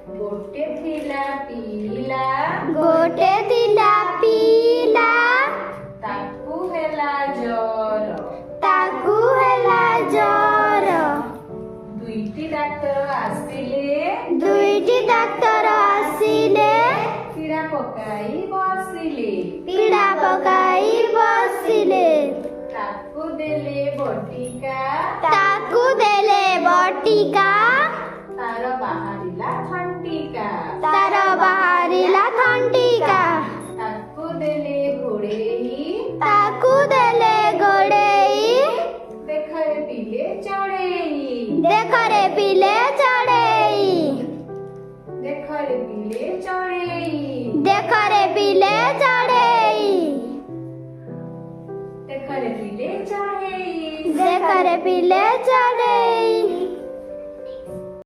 गोटे थिला पीला गोटे थिला पीला ताकू हेला जर ताकू हेला जर दुईटी डाक्टर आसिले दुईटी डाक्तर आसिले पीड़ा पकाई बसिले पीड़ा पकाई बसिले ताकू देले बटिका ताकू देले बटिका तार बाहरिला थंटिका तार बाहरिला थंटिका ताकू देले घोड़ेई ताकू देले घोड़ेई देखरे पिले चढ़ेई देखरे पिले चढ़ेई देखरे पिले चढ़ेई देखरे पिले चढ़ेई देखरे पिले चढ़ेई देखरे पिले चढ़ेई